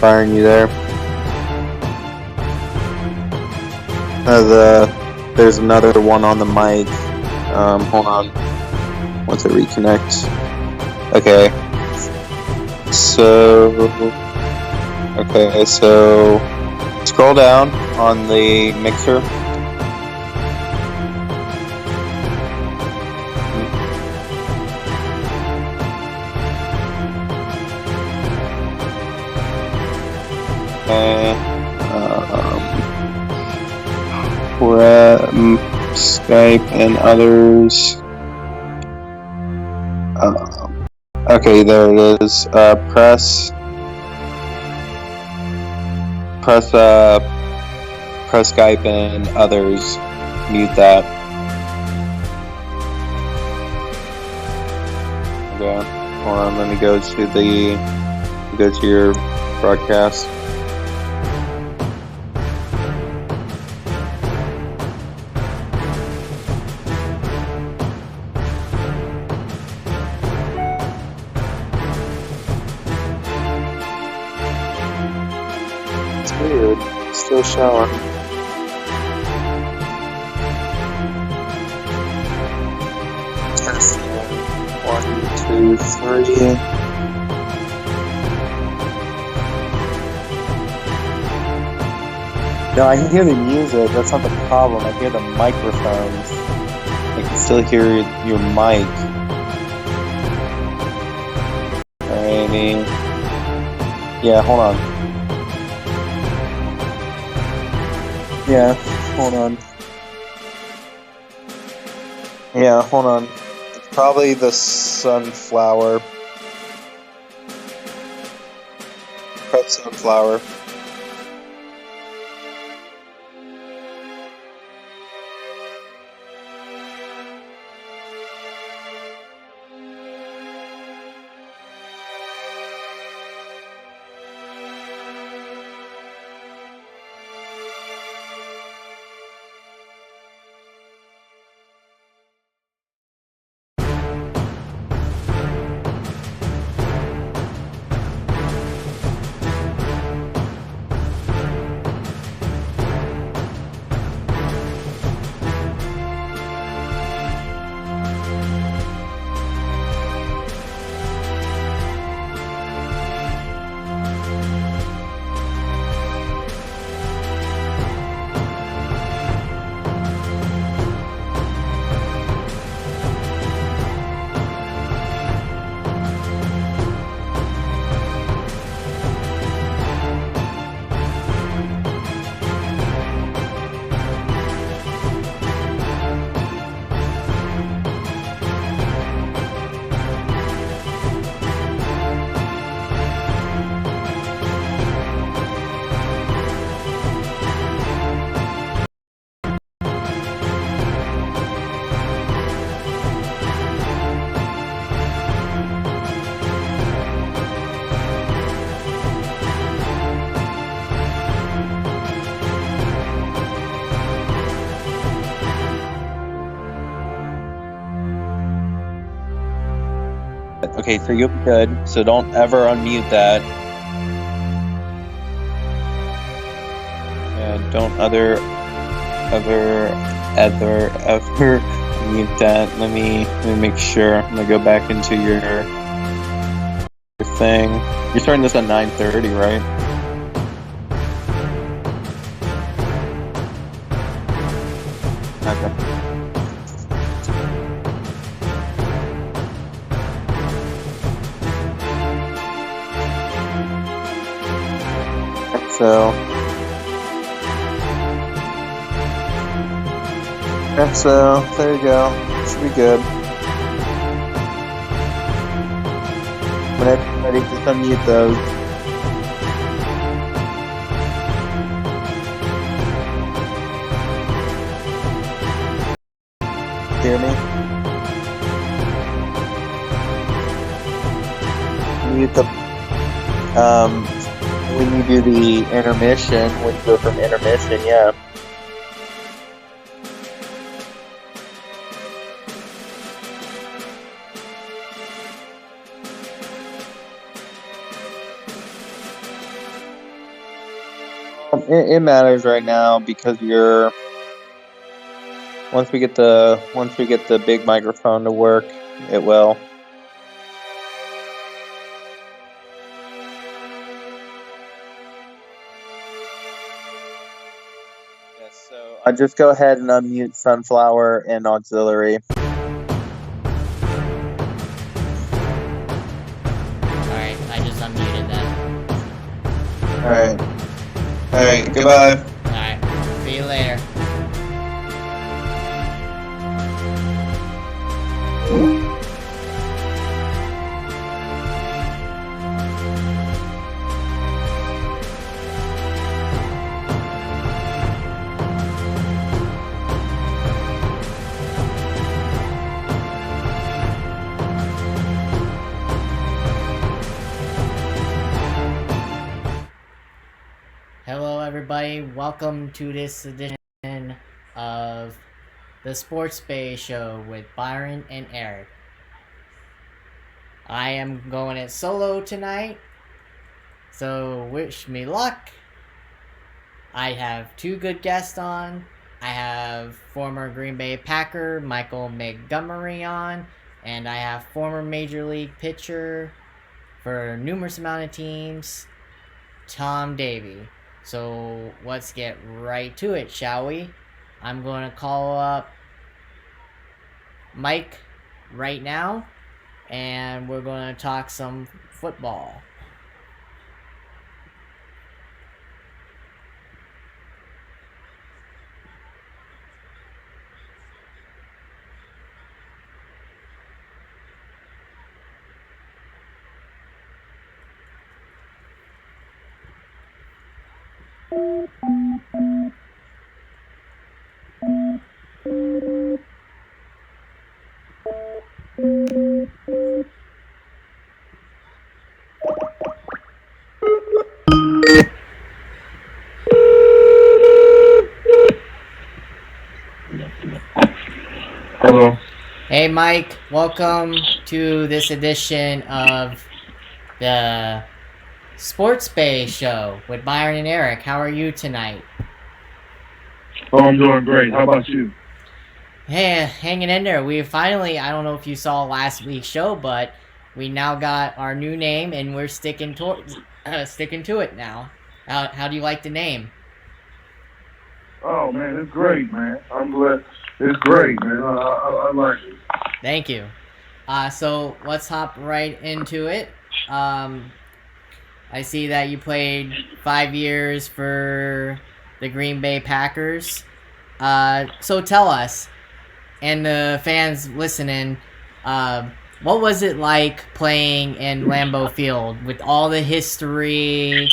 Byron, you there? There's another one on the mic. Hold on. Once I reconnect. Okay. So scroll down on the mixer. Skype and others. Okay, there it is. Press Skype and others. Mute that. Okay, hold on. Let me go to your broadcast. Weird. Still showering. Testing. 1, 2, 3. No, I can hear the music. That's not the problem. I hear the microphones. I can still hear your mic. Alrighty. Yeah, hold on. Yeah, hold on. Yeah, hold on. It's probably the sunflower. Press sunflower. Okay, so you'll be good. So don't ever unmute that. And don't ever mute that. Let me make sure. I'm gonna go back into your thing. You're starting this at 9:30, right? Okay. So there you go. Should be good. Whenever you're ready, just unmute those. Hear me? Mute the when you do the intermission, when you go from intermission, yeah. It matters right now because once we get the big microphone to work, it will. Yes, so I just go ahead and unmute Sunflower and Auxiliary. Alright, I just unmuted them. Alright, goodbye. Alright, see you later. Hello everybody, welcome to this edition of the Sports Bay Show with Byron and Eric. I am going it solo tonight, so wish me luck. I have two good guests on. I have former Green Bay Packer Michael Montgomery on, and I have former Major League pitcher for numerous amount of teams, Tom Davey. So let's get right to it, shall we? I'm going to call up Mike right now, and we're going to talk some football. Hello. Hey Mike, welcome to this edition of the Sports Bay Show with Byron and Eric. How are you tonight? Oh, I'm doing great. How about you? Hey, hanging in there. We finally, I don't know if you saw last week's show, but we now got our new name and we're sticking to it now. How do you like the name? Oh, man, it's great, man. I'm glad. It's great, man. I like it. Thank you. So let's hop right into it. I see that you played 5 years for the Green Bay Packers. So tell us, and the fans listening, what was it like playing in Lambeau Field with all the history,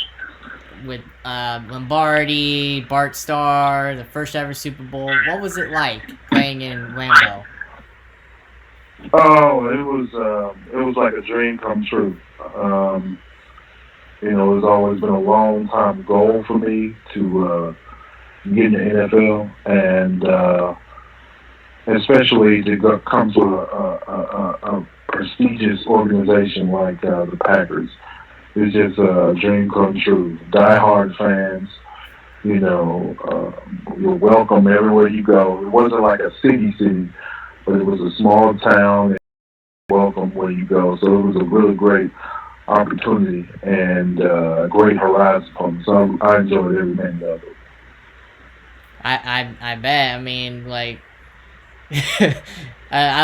with Lombardi, Bart Starr, the first ever Super Bowl? What was it like playing in Lambeau? Oh, it was like a dream come true. It's always been a long time goal for me to get in the NFL, and especially to come to a prestigious organization like the Packers. It's just a dream come true. Die-hard fans, you're welcome everywhere you go. It wasn't like a city, but it was a small town and welcome where you go. So it was a really great opportunity and a great horizon for me. So I enjoyed every minute of it. I bet. I mean, like, I'm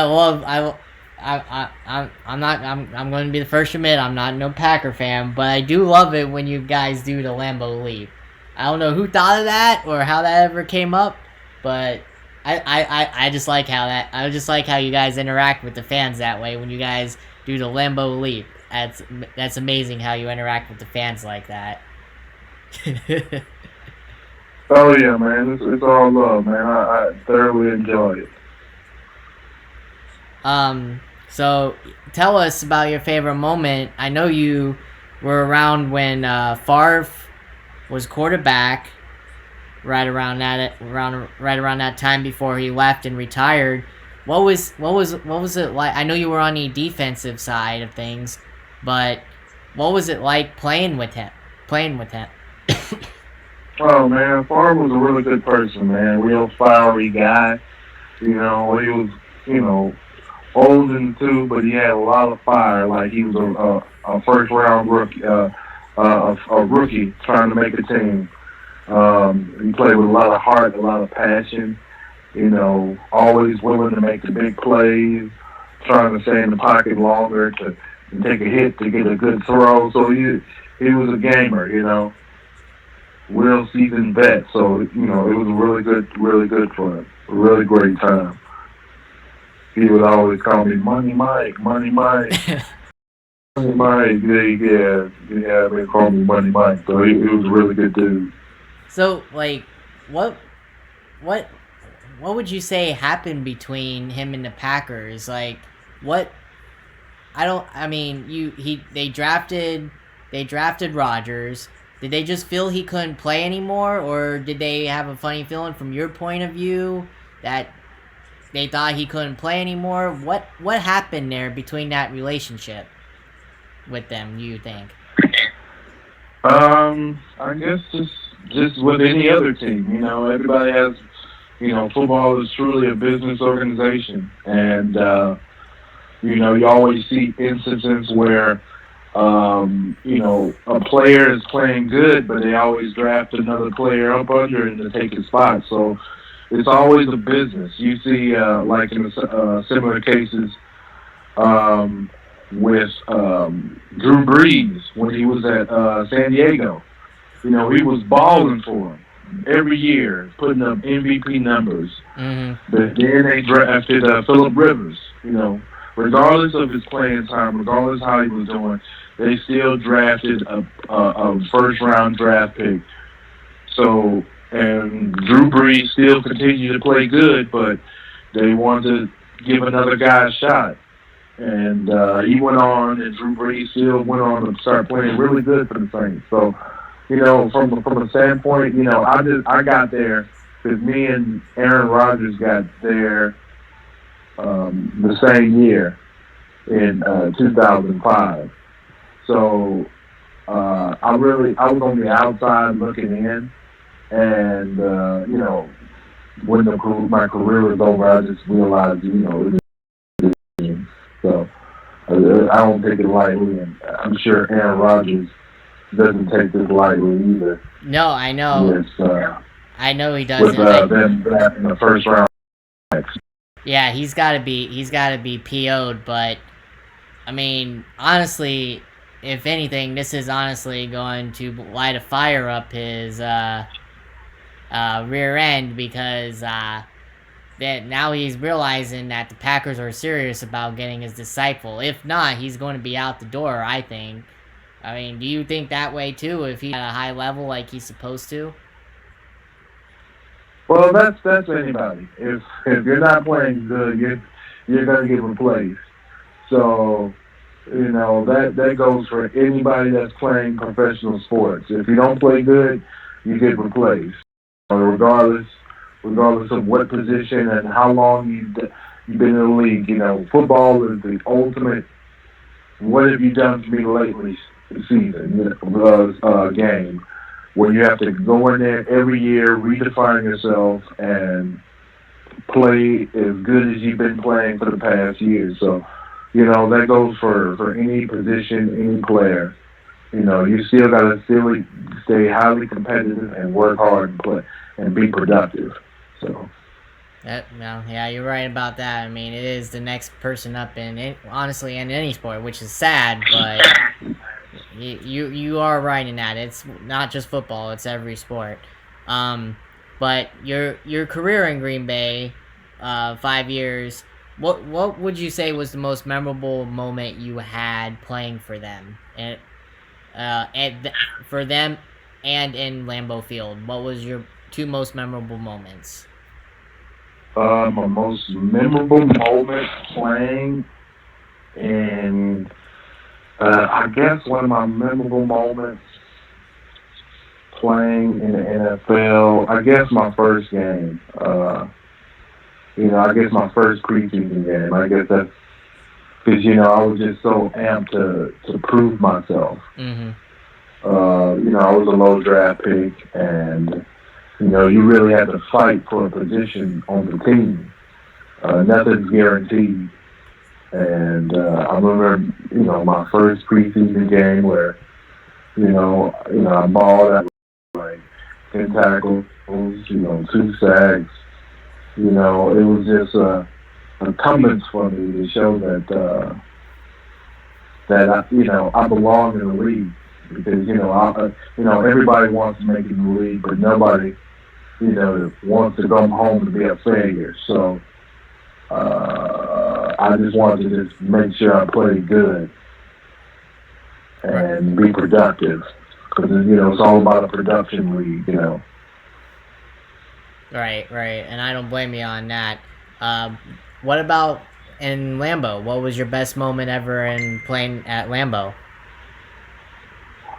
going to be the first to admit I'm not no Packer fan, but I do love it when you guys do the Lambeau Leap. I don't know who thought of that or how that ever came up, but I just like I just like how you guys interact with the fans that way when you guys do the Lambeau Leap. That's amazing how you interact with the fans like that. Oh yeah, man, it's all love, man. I thoroughly enjoy it. So tell us about your favorite moment. I know you were around when Favre was quarterback, right around that time before he left and retired. What was it like? I know you were on the defensive side of things, but what was it like playing with him? Oh man, Favre was a really good person, man. Real fiery guy. He was, you know, old in the tooth, but he had a lot of fire. Like he was a first round rookie, a rookie trying to make a team. He played with a lot of heart, a lot of passion. Always willing to make the big plays, trying to stay in the pocket longer to take a hit to get a good throw. So he was a gamer. Real seasoned vet. So it was really good for him. A really great time. He would always call me Money Mike, Money Mike, Money Mike. Yeah. They call me Money Mike. So he was a really good dude. So, like, what what would you say happened between him and the Packers? Like, what? I mean, they drafted Rodgers. Did they just feel he couldn't play anymore, or did they have a funny feeling from your point of view that they thought he couldn't play anymore? What happened there between that relationship with them, you think? I guess just with any other team, everybody has, football is truly a business organization, and you always see instances where, a player is playing good, but they always draft another player up under him to take his spot. So it's always a business. You see, like in similar cases, with Drew Brees when he was at San Diego. He was balling for him every year, putting up MVP numbers. Mm-hmm. But then they drafted Phillip Rivers. Regardless of his playing time, regardless how he was doing, they still drafted a first-round draft pick. So, and Drew Brees still continued to play good, but they wanted to give another guy a shot. And he went on, and Drew Brees still went on to start playing really good for the Saints. So, from a standpoint, I got there because me and Aaron Rodgers got there the same year in 2005. So I was on the outside looking in, and when my career was over, I just realized it was. So I don't take it lightly, and I'm sure Aaron Rodgers doesn't take this lightly either. No, I know. I know he doesn't. With them drafting the first round. Yeah, he's got to be PO'd, but I mean, honestly, if anything, this is honestly going to light a fire up his rear end because that now he's realizing that the Packers are serious about getting his disciple. If not, he's going to be out the door, I think. I mean, do you think that way too, if he's at a high level like he's supposed to? Well, that's anybody. If you're not playing good, you're gonna get replaced. So, that goes for anybody that's playing professional sports. If you don't play good, you get replaced. Regardless of what position and how long you've been in the league. Football is the ultimate. What have you done for me lately? Season game. Where you have to go in there every year, redefine yourself, and play as good as you've been playing for the past year. So, that goes for any position, any player. You still got to stay highly competitive and work hard and play and be productive. So. Yeah, you're right about that. I mean, it is the next person up honestly, in any sport, which is sad, but you are right in that. It's not just football; it's every sport. But your career in Green Bay, 5 years. What would you say was the most memorable moment you had playing for them, for them, and in Lambeau Field? What was your two most memorable moments? My most memorable moment playing, and I guess one of my memorable moments playing in the NFL, I guess my first game. I guess my first preseason game. I guess that's because I was just so amped to prove myself. Mm-hmm. I was a low draft pick, and you really had to fight for a position on the team. Nothing's guaranteed. And I remember, my first preseason game where, I balled out like 10 tackles, 2 sacks. It was just incumbents for me to show that I belong in the league because everybody wants to make it in the league, but nobody wants to go home and be a failure. So I just wanted to just make sure I played good and be productive because it's all about a production league. Right, and I don't blame you on that. What about in Lambeau? What was your best moment ever in playing at Lambeau?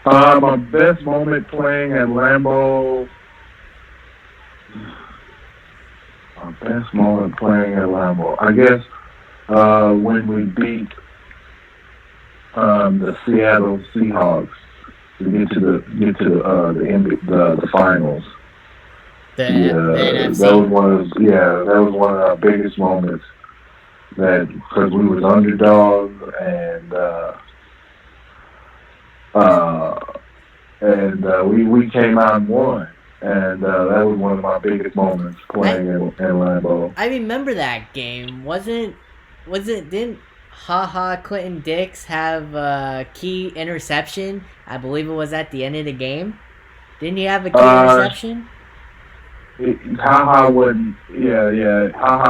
My best moment playing at Lambeau. I guess when we beat the Seattle Seahawks to get to the finals. The NFC. That was one of our biggest moments. That because we was underdogs and we came out and won, and that was one of my biggest moments playing in Lambeau. I remember that game. Didn't Clinton Dix have a key interception? I believe it was at the end of the game. Didn't he have a key interception?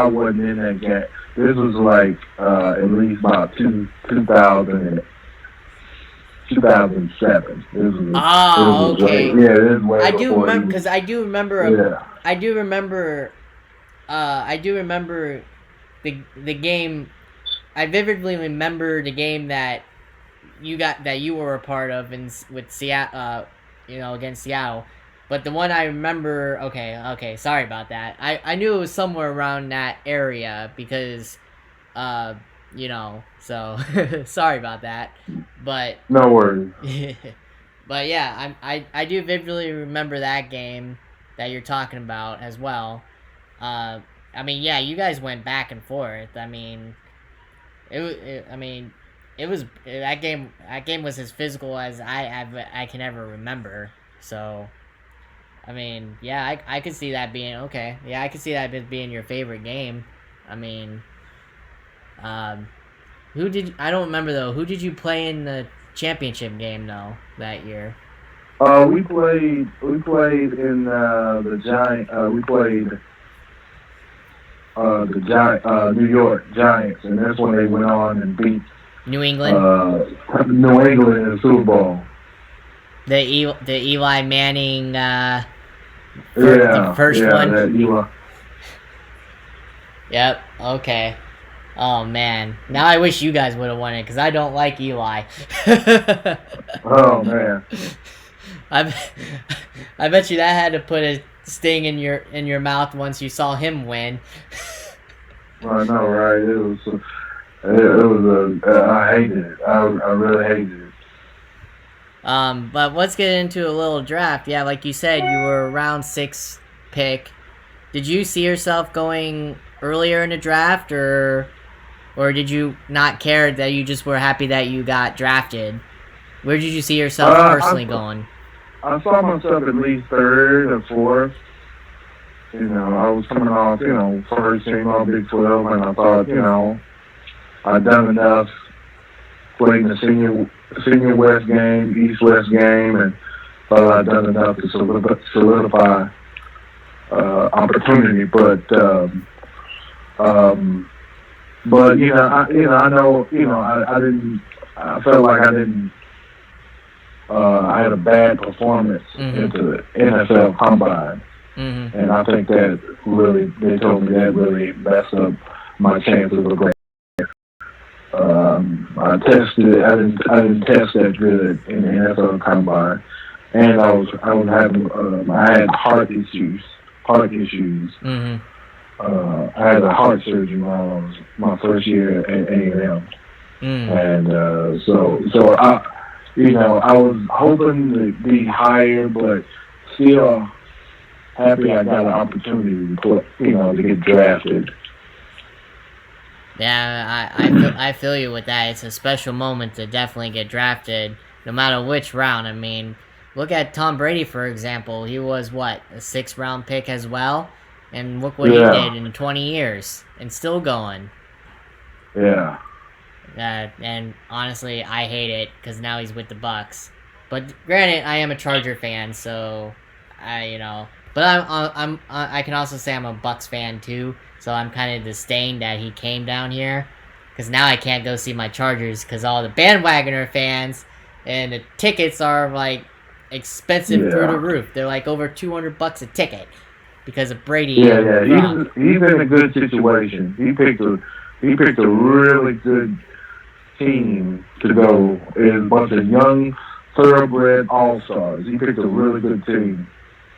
wasn't in that game. This was like at least about 2007. This was okay. This is way I do before remember because I do remember the game. I vividly remember the game that you were a part of with Seattle, against Seattle. But the one I remember, okay, sorry about that. I knew it was somewhere around that area because, so sorry about that. But no worries. But yeah, I do vividly remember that game that you're talking about as well. You guys went back and forth. It was that game. That game was as physical as I can ever remember. So, I could see that being okay. Yeah, I could see that being your favorite game. I don't remember though. Who did you play in the championship game though that year? We played in the Giant. We played the Giant New York Giants, and that's when they went on and beat New England. New England in the Super Bowl. The Eli Manning. The first one. That Eli. Yep. Okay. Oh man. Now I wish you guys would have won it because I don't like Eli. Oh man. I bet you that had to put a sting in your mouth once you saw him win. I know, right? I hated it. I really hated it. But let's get into a little draft. Yeah, like you said, you were round 6 pick. Did you see yourself going earlier in the draft, or did you not care that you just were happy that you got drafted? Where did you see yourself personally going? I saw myself at least 3rd or 4th. I was coming off, first team all Big 12, and I thought, I'd done enough, played in the senior West game, East West game, and thought I'd done enough to solidify opportunity. But I know, I felt like I didn't. I had a bad performance into the NFL Combine. Mm-hmm. And I think that they told me that really messed up my chances of going. I didn't test that good in the NFL Combine, and I had heart issues. Mm-hmm. I had a heart surgery when I was my first year at A&M, and so I was hoping to be higher, but still happy I got an opportunity to to get drafted. Yeah, I feel you with that. It's a special moment to definitely get drafted, no matter which round. I mean, look at Tom Brady, for example. He was what, a 6th-round pick as well, and look what he Yeah, did in 20 years, and still going. yeah, And honestly, I hate it because now he's with the Bucks. But granted, I am a Charger fan, so But I can also say I'm a Bucks fan too. So I'm kind of disdained that he came down here, because now I can't go see my Chargers because all the bandwagoner fans and the tickets are like expensive through the yeah, roof. They're like over $200 a ticket because of Brady yeah, and yeah. Gronk. He's in a good situation. He picked a really good team to go. Is a bunch of young thoroughbred all stars. He picked a really good team.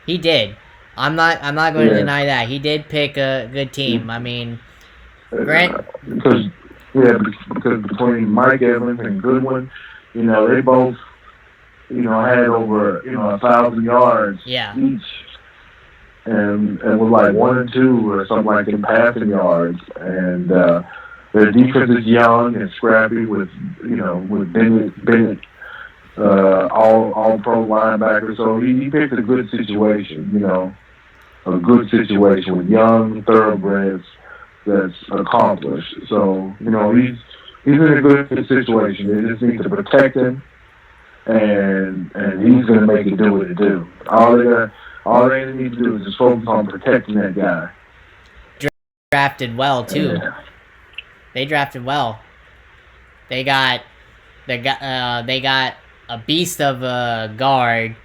He did. I'm not going to Yeah, deny that. He did pick a good team. I mean, Grant. because because between Mike Evans and Goodwin, they both had over 1,000 yards Yeah. each, and was like 1 and 2 or something like in passing yards, and their defense is young and scrappy with with Bennett all pro linebacker. So he picked a good situation, a good situation with young thoroughbreds that's accomplished. So he's in a good situation. They just need to protect him, and he's going to make it do what it do. All they need to do is just focus on protecting that guy. Drafted well too. Yeah. They drafted well. They got a beast of a guard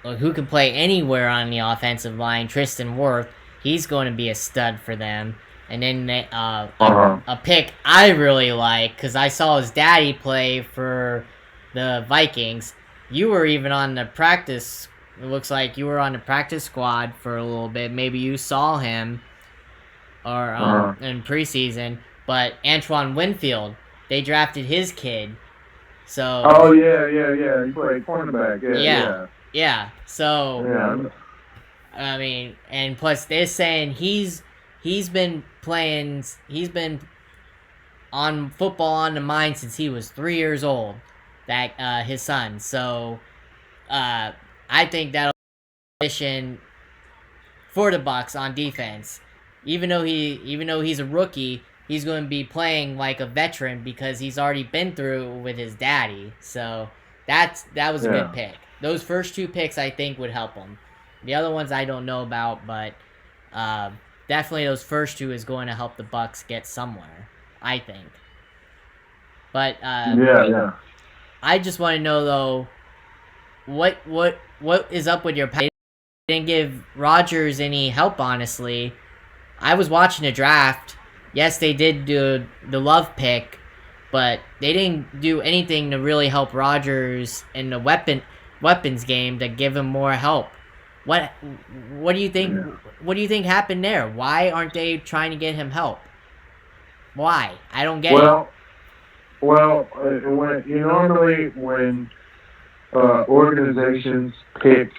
who can play anywhere on the offensive line. Tristan Wirth, he's going to be a stud for them. And then a pick I really like, because I saw his daddy play for the Vikings. You were even on the practice. It looks like you were on the practice squad for a little bit. Maybe you saw him or in preseason. But Antoine Winfield, they drafted his kid. So. Oh yeah. He played cornerback. Yeah. So. Yeah. I mean, and plus they're saying he's been playing. He's been on football on the mind since he was 3 years old. That his son. So, I think that'll be a position for the Bucks on defense. Even though he's a rookie, he's going to be playing like a veteran because he's already been through with his daddy. So that was a good pick. Those first 2 picks I think would help him. The other ones I don't know about, but definitely those first 2 is going to help the Bucks get somewhere, I think. But yeah. I just want to know though, what is up with your? They didn't give Rodgers any help, honestly. I was watching the draft. Yes, they did do the Love pick, but they didn't do anything to really help Rodgers in the weapons game to give him more help. What do you think? Yeah. What do you think happened there? Why aren't they trying to get him help? Why? I don't get it. Well, normally when organizations pick,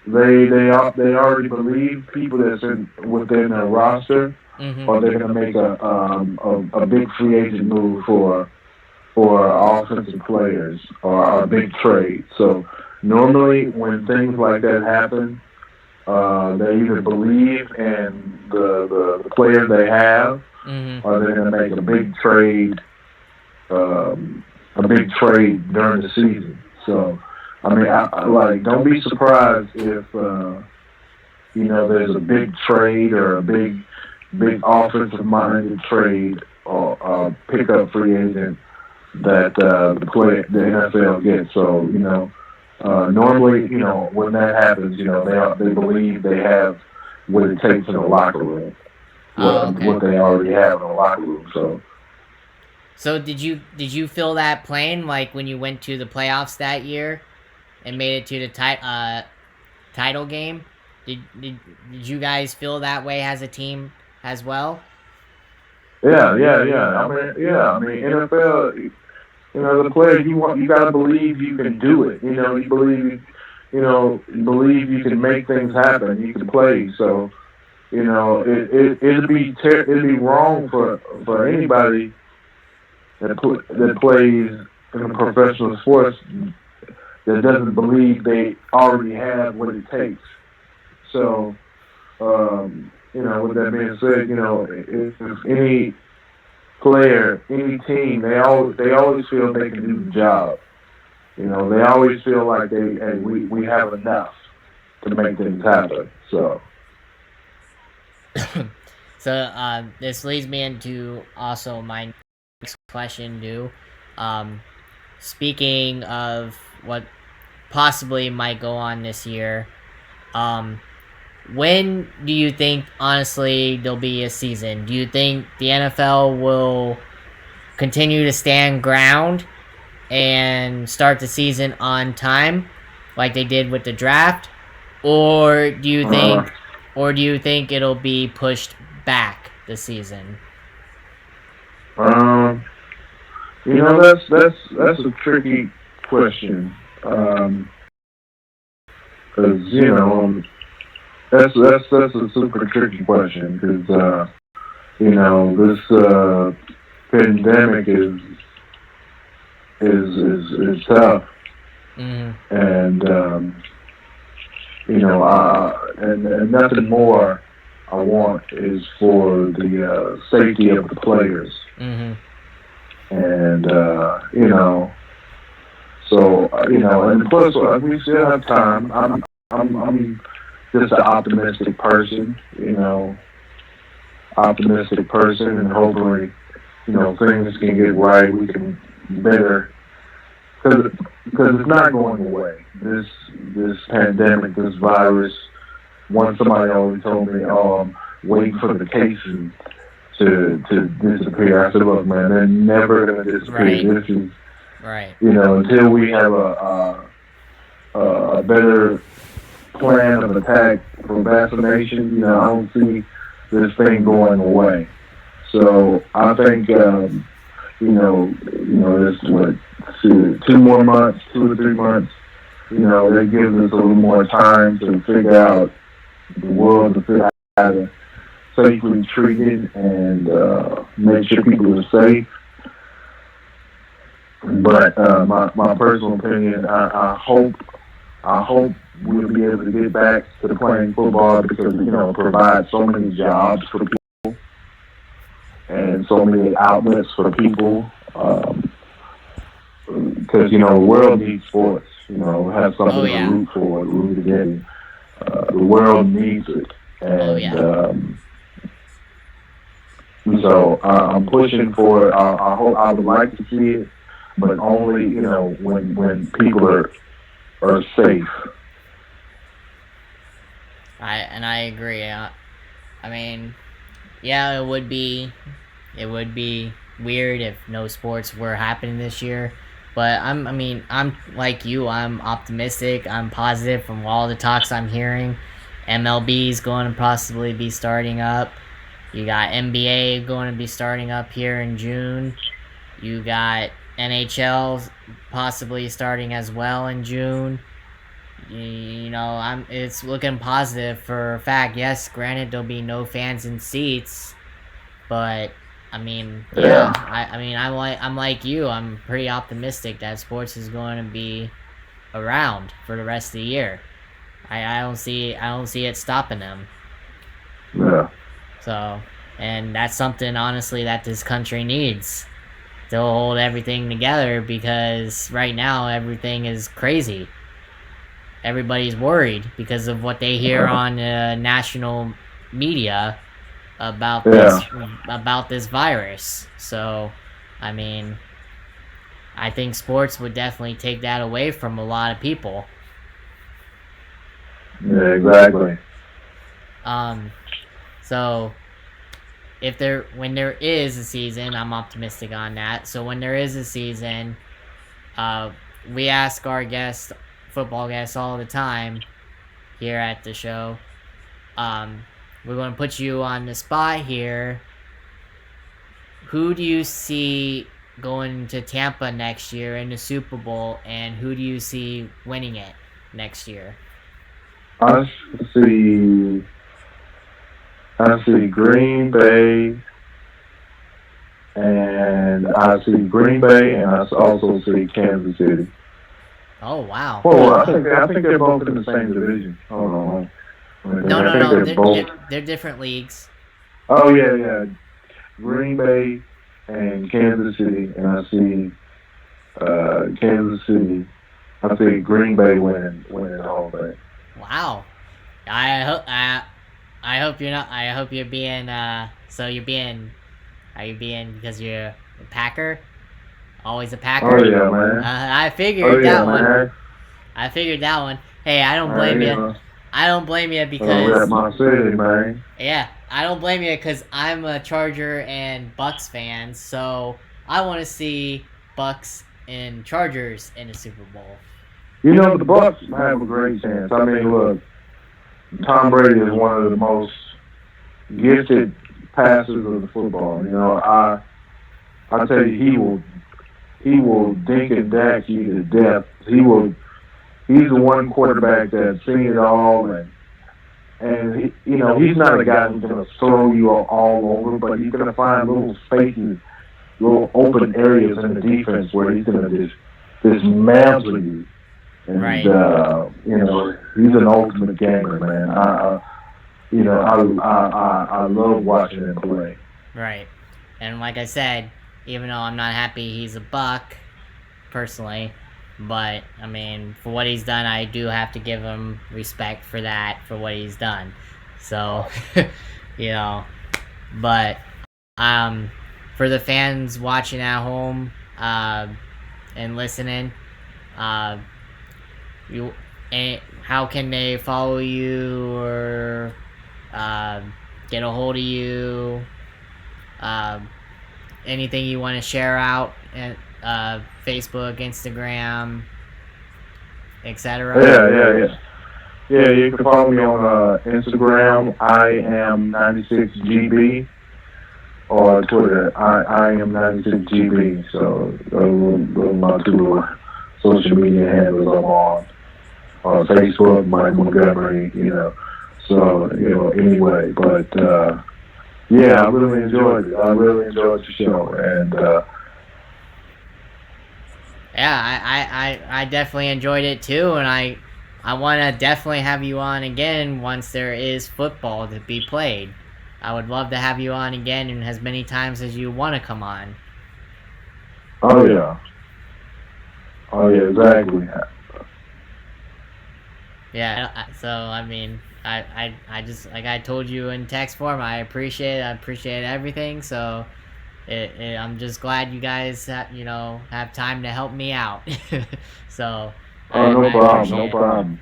they already believe people that's within their roster, or they're going to make a big free agent move for offensive players or a big trade. So normally when things like that happen, they either believe in the player they have, or they're going to make a big trade during the season. So, I mean, don't be surprised if there's a big trade or a big offensive-minded trade or pickup free agent that the NFL gets. So, normally, when that happens, they believe they have what it takes in the locker room, what they already have in the locker room. So did you feel that playing, like when you went to the playoffs that year and made it to the title game? Did you guys feel that way as a team as well? Yeah. I mean, NFL as a player, you gotta believe you can do it. You believe you can make things happen. You can play. So, it'd be wrong for anybody that plays in a professional sports that doesn't believe they already have what it takes. So, with that being said, if any player, any team, they always feel they can do the job. They always feel like we have enough to make things happen. So. So this leads me into also my next question, too. Speaking of what possibly might go on this year, when do you think, honestly, there'll be a season? Do you think the NFL will continue to stand ground and start the season on time, like they did with the draft, or do you think it'll be pushed back this season? That's a tricky question. Because that's a super tricky question because this pandemic is tough, and and nothing more I want is for the safety of the players, and and plus we still have time. I'm just an optimistic person, and hopefully, things can get right. We can better, because it's not going away. This pandemic, this virus. Once somebody always told me, "Oh, I'm waiting for the cases to disappear." I said, "Look, man, they're never going to disappear. Right. This is Right. Until we have a better plan of attack for vaccination. I don't see this thing going away. So I think, it's what 2 more months, 2 or 3 months. That gives us a little more time to figure out the world, to figure out how to safely treat it and make sure people are safe. But my personal opinion, I hope we'll be able to get back to playing football because it provides so many jobs for people and so many outlets for people. Because the world needs sports. Have something to root for, root against. The world needs it, and so I'm pushing for it. I would like to see it, but only when people are safe. I agree. I mean, yeah, it would be weird if no sports were happening this year. But I'm like you. I'm optimistic. I'm positive from all the talks I'm hearing. MLB is going to possibly be starting up. You got NBA going to be starting up here in June. You got NHL possibly starting as well in June. It's looking positive for a fact. Yes, granted there'll be no fans in seats, but I'm like you. I'm pretty optimistic that sports is going to be around for the rest of the year. I don't see it stopping them. Yeah. So, and that's something honestly that this country needs to hold everything together, because right now everything is crazy. Everybody's worried because of what they hear on national media about this virus. So, I think sports would definitely take that away from a lot of people. Yeah, exactly. So when there is a season, I'm optimistic on that. So when there is a season, we ask our football guests all the time here at the show. We're going to put you on the spot here. Who do you see going to Tampa next year in the Super Bowl, and who do you see winning it next year? I see. I see Green Bay, and I see Green Bay, and I also see Kansas City. Oh wow! Well, I think they're both in the same division. Hold on. No. They're different leagues. Oh yeah. Green Bay and Kansas City, and I see Kansas City. I see Green Bay winning the whole thing. Wow. I hope you're not. I hope you're being. So you're being. Are you being because you're a Packer? Always a Packer. Oh yeah, man. I figured that one. Man. I figured that one. Hey, I don't blame you. I don't blame you because. Rep my city, man. Yeah, I don't blame you because I'm a Charger and Bucks fan, so I want to see Bucks and Chargers in the Super Bowl. You know, the Bucks have a great chance. I mean, look, Tom Brady is one of the most gifted passers of the football. You know, I tell you, he will dink and dack you to death. He's the one quarterback that's seen it all, and he's not a guy who's going to throw you all over, but he's going to find little spaces, little open areas in the defense where he's going to just dismantle you. And, right. He's an ultimate gamer, man. I love watching him play. Right. And like I said, even though I'm not happy he's a Buck, personally, but, I mean, for what he's done, I do have to give him respect for that, for what he's done. So, but, for the fans watching at home, and listening, how can they follow you or get a hold of you? Anything you want to share out, and Facebook, Instagram, etc. Yeah, you can follow me on Instagram. I am 96GB, or Twitter. I am 96GB. So those are my two social media handles I'm on. Facebook, Mike Montgomery. So anyway, but I really enjoyed it. I really enjoyed the show, and I definitely enjoyed it too, and I want to definitely have you on again once there is football to be played. I would love to have you on again, and as many times as you want to come on. Oh yeah, exactly. Yeah, so I mean, I just, like I told you in text form, I appreciate everything. So I'm just glad you guys have time to help me out. So no problem.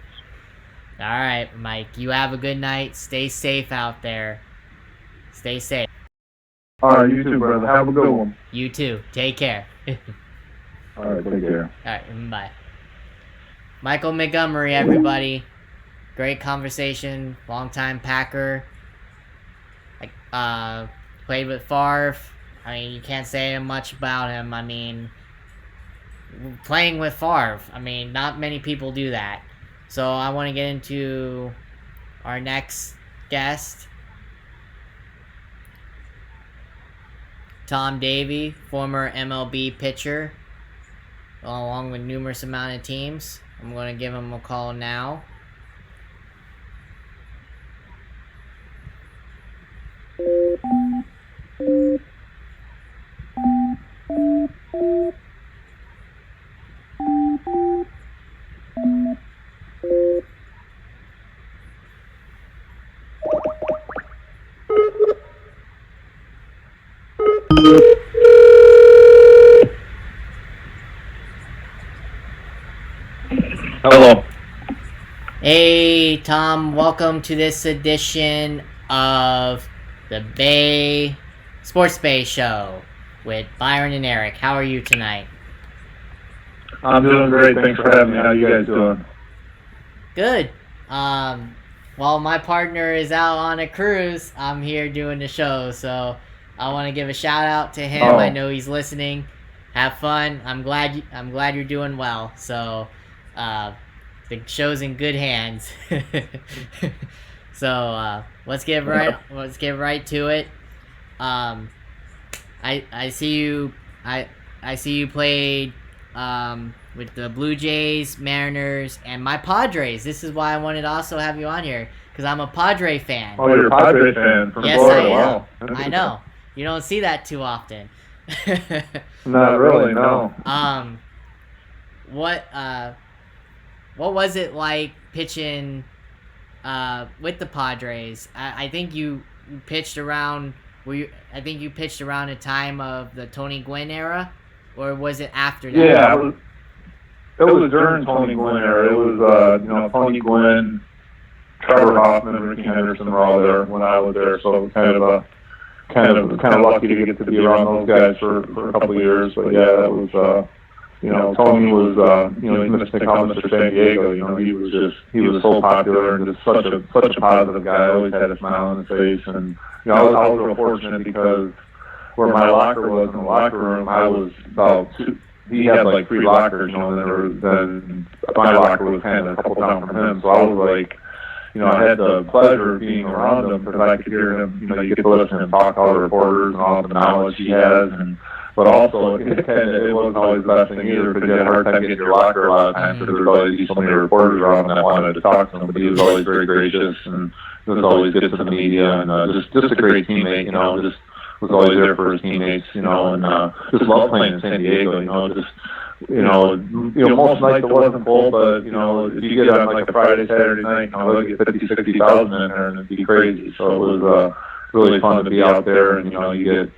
All right, Mike, you have a good night. Stay safe out there. Stay safe. All right, you too, brother. Have a good one. You too. Take care. All right, take care. All right, bye. Michael Montgomery, everybody. Great conversation. Longtime Packer. Played with Favre. I mean, you can't say much about him. I mean, playing with Favre. I mean, not many people do that. So I want to get into our next guest. Tom Davey, former MLB pitcher, along with numerous amount of teams. I'm going to give him a call now. Hello. Hey, Tom, welcome to this edition of the Sports Bay Show with Byron and Eric. How are you tonight? I'm doing great. Thanks for having me. How you guys doing? Good. While my partner is out on a cruise, I'm here doing the show, so I want to give a shout out to him. I know he's listening. have fun. I'm glad you're doing well. So, the show's in good hands. So let's get right to it. I see you played with the Blue Jays, Mariners, and my Padres. This is why I wanted to also have you on here, because I'm a Padre fan. Oh, you're a Padre fan from Yes, Florida. I am. Wow. I know. You don't see that too often. Not really, no. What was it like pitching with the Padres? I think you pitched around. I think you pitched around the time of the Tony Gwynn era, or was it after that? Yeah, it was during Tony Gwynn era. It was Tony Gwynn, Trevor Hoffman, Ricky Henderson were all there when I was there, so it was kind of lucky to get to be around those guys for a couple of years. But yeah, that was Tony was he missed the comments for San Diego. He was so popular and just such a positive guy. Always had a smile on his face, and I was real fortunate because where my locker was in the locker room, I was about he had like 3 lockers, and then my locker was kind of a couple down from him, so I was like, I had the pleasure of being around him because I could hear him, you get to listen to him talk to all the reporters and all the knowledge he has, but also it wasn't always the best thing either because you had a hard time getting your locker a lot of times because there was always so many reporters around that wanted to talk to him, but he was always very gracious and was always good to the media and just a great teammate, just was always there for his teammates, and just loved playing in San Diego, most nights it wasn't full, but, if you get on like a Friday, Saturday night, they'll get 50, 60,000 in there and it'd be crazy. So it was really fun to be out there and, you get,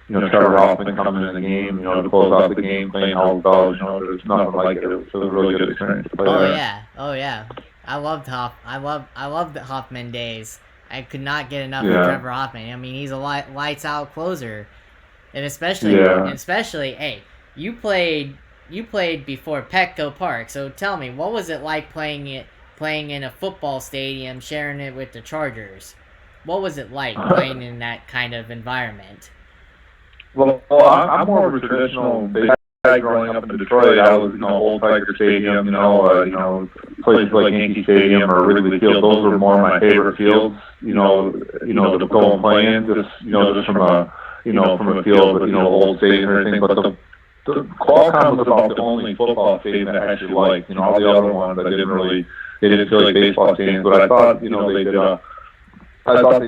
Trevor Hoffman coming in the game, to close out the game, playing all the balls, there's nothing like it. It was a really good experience to play there. Oh yeah. I loved the Hoffman days. I could not get enough of Trevor Hoffman. I mean, he's a lights out closer, and especially, hey, you played before Petco Park. So tell me, what was it like playing in a football stadium, sharing it with the Chargers? What was it like playing in that kind of environment? Well, I'm more of a traditional guy growing up in Detroit. I was, Old Tiger Stadium, places like Yankee Stadium or Wrigley Field. Those were more my favorite fields, to go and play in, just from a field, but, old stadium and everything. But the Qualcomm was about the only football stadium that I actually liked. All the other ones they didn't feel like baseball stadiums. But I thought, they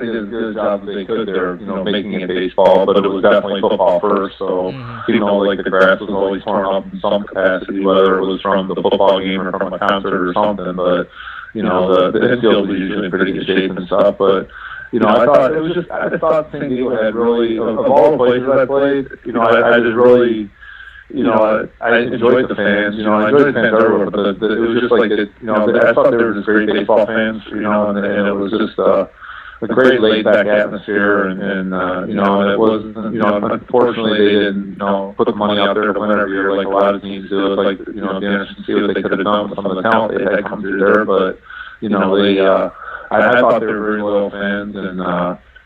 did as good a job as they could there, making it baseball, but it was definitely football first. So, like the grass was always torn up in some capacity, whether it was from the football game or from a concert or something. But, the infield was usually in pretty good shape and stuff. But, I thought San Diego had really, of all the places I played, I just really, I enjoyed the fans. I enjoyed the fans everywhere, but it was just like I thought they were just great baseball fans. And it was just a great laid-back atmosphere, and it was, unfortunately they didn't, put the money out there to win every year like a lot of teams do. It's like, it'd be interesting to see what they could have done with some of the talent they had come through there, but, I thought they were very loyal fans, and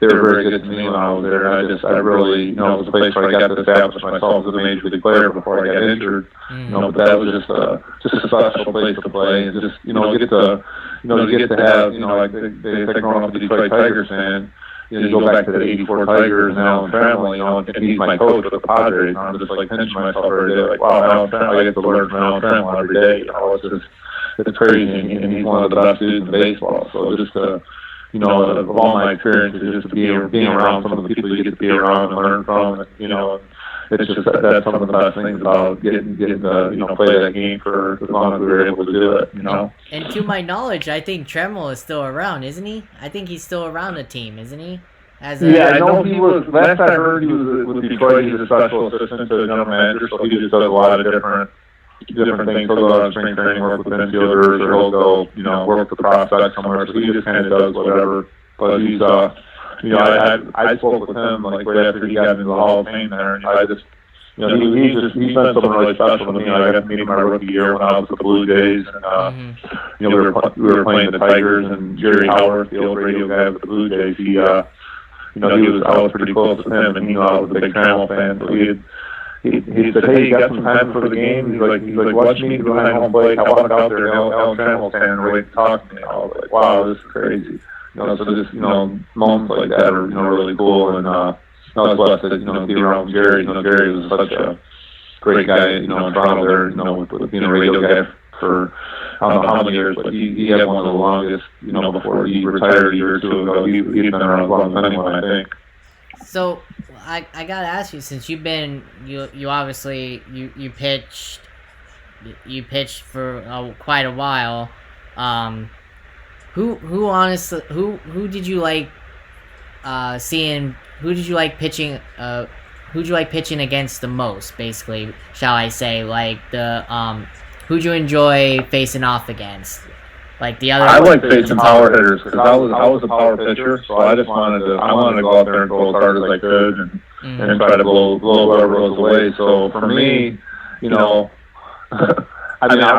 they were very good to me when I was there. I really, it was a place where I got to establish myself as a major league player before I got injured. But that was just a special place to play, and just, get to have, like they growing up a Detroit Tigers fan. You go back to the '84 Tigers and Alan Trammell, and he's my coach with the Padres. And I'm just like pinching myself every day, like, wow, Alan Trammell, I get to learn from Alan Trammell every day. It's crazy, and he's one of the best dudes in baseball. So just of all my experiences, just to being around some of the people you get to be around and learn from, it's just that's some of the best things about getting to play that game for as long as we were able to do it, And to my knowledge, I think Trammell is still around, isn't he? I think he's still around the team, isn't he? I know he was. Last I heard, he was with Detroit. He's a special assistant to the general manager, so he just does a lot of different things. He'll go on spring training, work with infielders, or he'll go, work with the prospects somewhere. So he just kind of does whatever. But he's, I spoke with him like right after he got into the Hall of Fame there, and I just, he's been something really special to me. I got to meet him my rookie year when I was with the Blue Jays, and we were playing the Tigers, and Jerry Howard, the old radio guy with the Blue Jays, I was pretty close with him, and I was a big Trammell fan, so he said, "Hey, you got some time for the game?" He's like, "Watch me behind home plate." I walked out there, and Alan Trammell standing there waiting to talk to me. I was like, "Wow, this is crazy." So just moments like that are really cool, and I was blessed to be around Jerry. Jerry was such a great guy, in Toronto there, with being a radio guy for I don't know how many years, but he had one of the longest, before he retired a year or two ago. He'd been around as long as anyone, I think. So I gotta ask you, since you've been you obviously you pitched for quite a while. Who honestly who did you like seeing? Who did you like pitching? Who'd you like pitching against the most? Basically, shall I say, like who'd you enjoy facing off against? Like the other. I like facing power hitters because I was a power pitcher, so I wanted to go out there and throw as hard as I could and try to blow whoever was away. So for me, I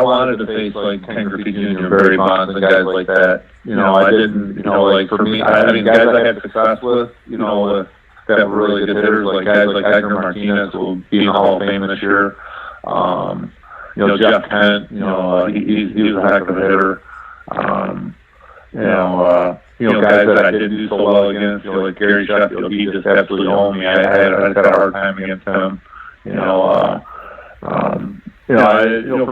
wanted to face like Ken Griffey Jr., Barry Bonds, and guys like that. I didn't, like for me, guys I had success with, that were really good hitters, like guys like Edgar Martinez, who will be in the Hall of Fame this year. Jeff Kent, he was a heck of a hitter. Guys that I didn't do so well against, like Gary Sheffield, he just absolutely owned me. I had a hard time against him. For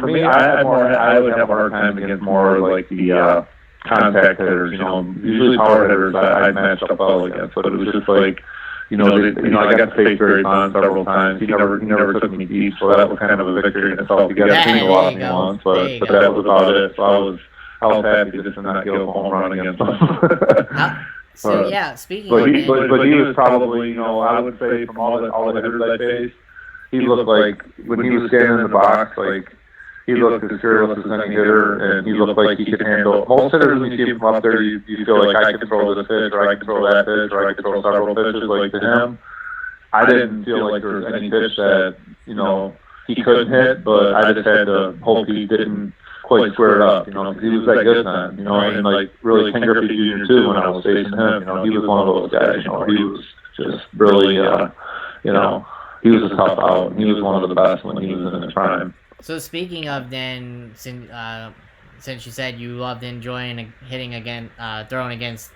me, I would have a hard time against more like the contact hitters. Usually power hitters I matched up well against, but it was just like, I got to face Barry Bonds several times. He never took me deep, so that was kind of a victory in itself. He got to see a lot of me once, but that was about it. So I was happy to just not give up a home run against him. So yeah, speaking but of he was probably, I would say from all the hitters I faced, he looked like when he was standing in the box, like he looked as fearless as any hitter, and he looked like he could handle. Most hitters, when you see him come up there, you feel like I can throw this pitch, or I can throw that pitch, or I can throw several pitches. Like to him, I didn't feel like there was any pitch that he couldn't hit, but I just had to hope he didn't quite square it up, because he was that good then, and like really Ken Griffey Jr. too. When I was facing him, he was one of those guys. He was just really, he was a tough out. He was one of the best when he was in his prime. So speaking of then, since you said you loved enjoying hitting throwing against,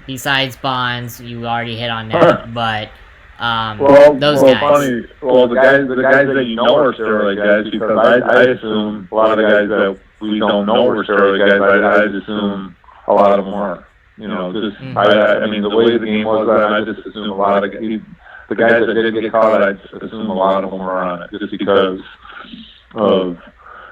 besides Bonds, you already hit on that, but those guys. Funny. Well, the guys that are steroid guys, because I assume a lot of the guys that we don't know are steroid guys. I assume a lot of them are. The way the game was, I just assume a lot of the guys that didn't get caught, I just assume a lot of them were on it, just because of,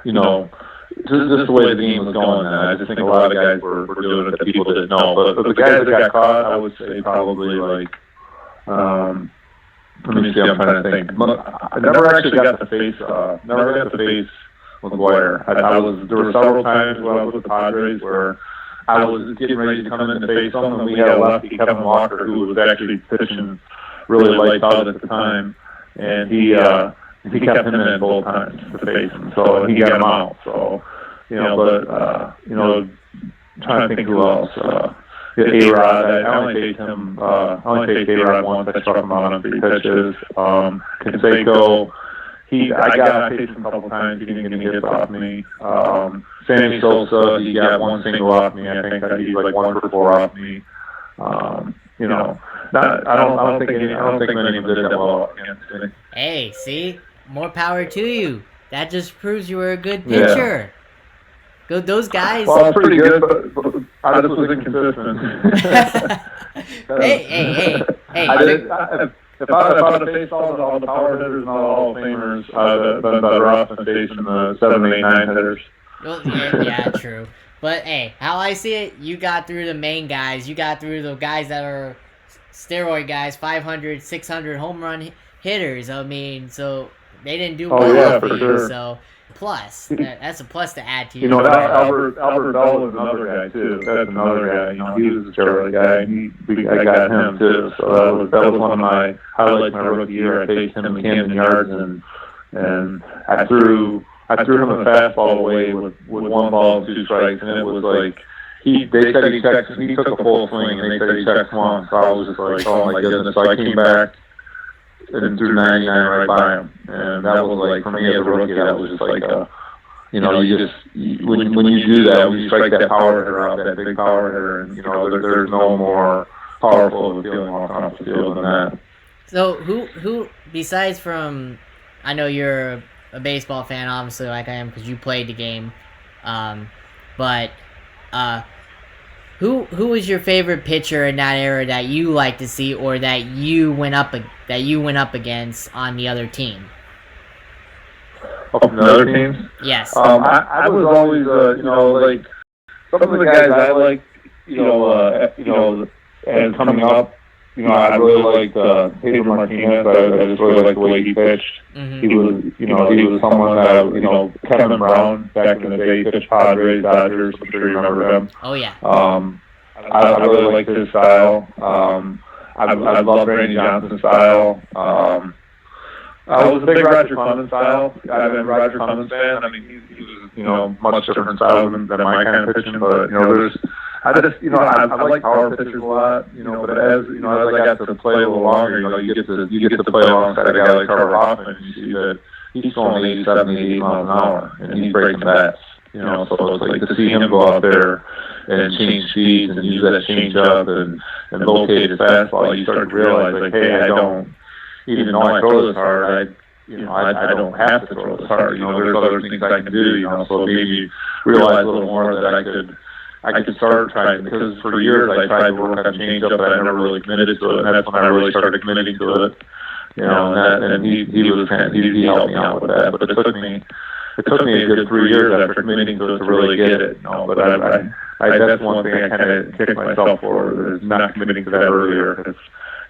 just the way the game was going. I just think a lot of guys were doing it that people didn't know. But the guys that got caught, I would say probably like, let me see, I'm trying to think. I never actually got to face McGuire. There were several times when I was with the Padres where I was getting ready to come in to face him, and we had a lefty, Kevin Walker, who was actually pitching really lights out at the time, and he kept him in both times to face him, so he got him out. So, trying to think who else. A-Rod, I only faced him. I only faced A-Rod once. I struck him out on 3 pitches. Canseco, I faced him a couple times. He didn't get any hits off me. Sammy Sosa, he got one single off me. I think he's like 1 for 4 off me. I don't think many of them did that well against me. Hey, see, more power to you. That just proves you were a good pitcher. Go those guys. Well, I'm pretty good, but I just was inconsistent. Hey. If I had faced all the power hitters and all the Hall of Famers, I'd have been better off than facing the 7, 8, 9 hitters. Well, yeah, true. But hey, how I see it, you got through the main guys. You got through the guys that are steroid guys, 500, 600 home run hitters. I mean, so they didn't do well for you. Sure. So plus, that's a plus to add to you. Albert Bell was another guy too. That's another guy. He was a steroid guy. I got him too. So that was one of my highlights my rookie year. I faced him in Camden Yards, and I threw him a fastball away with 1 ball and 2 strikes, and it was like they said he took a full swing, and they said he checked once. So I was just like, oh my goodness. So I came back and threw 99 right by him, and that was like, for me as a rookie, that was just like when you do that, when you strike that power hitter out, that big power hitter, and there's no more powerful of a feeling off the field than that. So who besides from, I know you're a baseball fan, obviously, like I am, because you played the game, but who was your favorite pitcher in that era that you like to see, or that you went up against on the other team? From the other teams? Yes. I was always, like some of the guys I liked, and coming up, I really liked Pedro Martinez. I just really liked the way he pitched. Mm-hmm. He was someone that, Kevin Brown back in the day, pitched Padres, Dodgers. I'm sure you remember him. Oh yeah. I really liked his style. I love Randy Johnson's style. I was a big Roger Clemens style. I've been a Roger Clemens fan. I mean, he was, much different style than my kind of pitching, but, I like power pitchers a lot, but as I got to play a little longer, you get to play alongside a guy like Trevor Hoffman, and you see that he's throwing 87, 88 miles an hour, and he's breaking bats, so it's like to see him go out there and change speeds and use that change up and locate his fastball, you start to realize, like, hey, I don't, even though I throw this hard, I don't have to throw this hard. There's other things I can do. So it made me realize a little more that I could start trying, because for years I tried to work on change up, but I never really committed to it. And that's when I really started committing to it. And he helped me out with that. But it took me a good 3 years after committing to it to really get it. But that's one thing I kind of kicked myself for, is not committing to that earlier.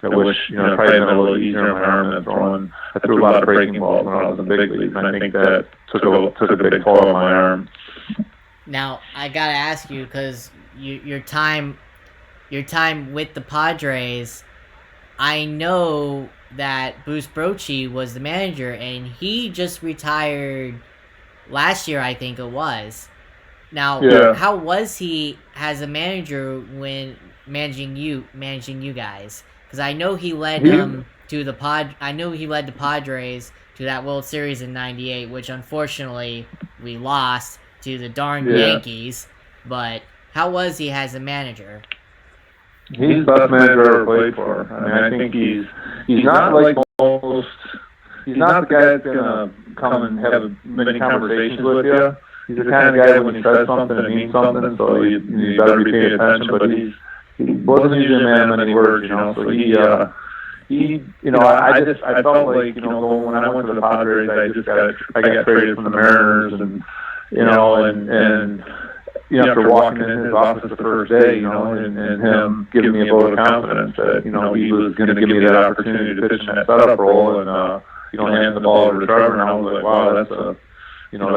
I wish, probably been a little easier on my arm than throwing. I threw a lot of breaking balls when I was in the big leagues, and I think that took a big toll on my arm. Now, I gotta ask you, because your time with the Padres, I know that Bruce Bochy was the manager, and he just retired last year, I think it was. Now, How was he as a manager when managing you guys? Because I know he led them to the Padres to that World Series in '98, which unfortunately we lost to the darn Yankees. But how was he as a manager? He's the best manager I ever played for. I think he's not like most. He's not the guy that's gonna come and have many conversations with you. He's the kind of guy when he says something, it means something. So you better be paying attention. But he wasn't usually a man of many words, So I felt like, when I went to the Padres, I got traded from the Mariners, and after walking in his office the first day, and him giving me a vote of confidence that, he was going to give me that opportunity to pitch in that setup role and, hand the ball over to Trevor, and I was like, wow,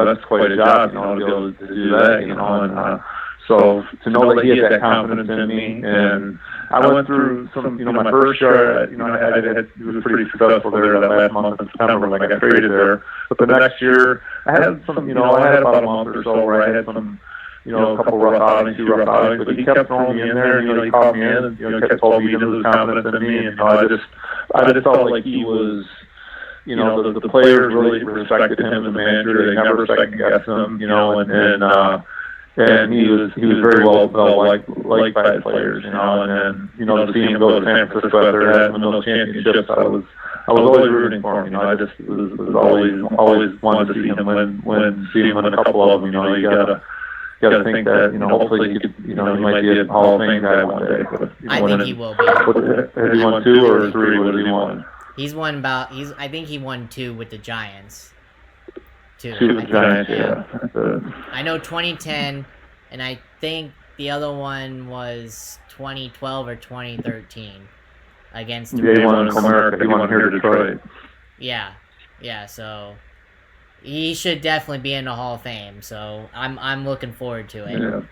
that's quite a job, to be able to do that, so to know that he had that confidence in me, and I went through some, my first year, it was pretty successful there that last month in September when I got traded there. But the next year, I had some, I had about a month or so where I had some, a couple rough outings, but he kept throwing me in there, and, he called me in, and, kept told me his confidence in me, and, I just felt like he was, the players really respected him as a manager. They never second-guessed him, and he was very well liked by his players, and then, to see him go to San Francisco after having those championships, I was always rooting for him. I just was always wanted to see him win a couple of them. You gotta think that, hopefully he might be a Hall of Fame guy one day. But, I think he will be. Has he won 2 or 3? What has he won? He's won I think he won 2 with the Giants. 2 with the Giants, yeah. I know 2010, and I think the other one was 2012 or 2013 against the he won in America. He won here in Detroit. Yeah, so he should definitely be in the Hall of Fame, so I'm looking forward to it. Yeah.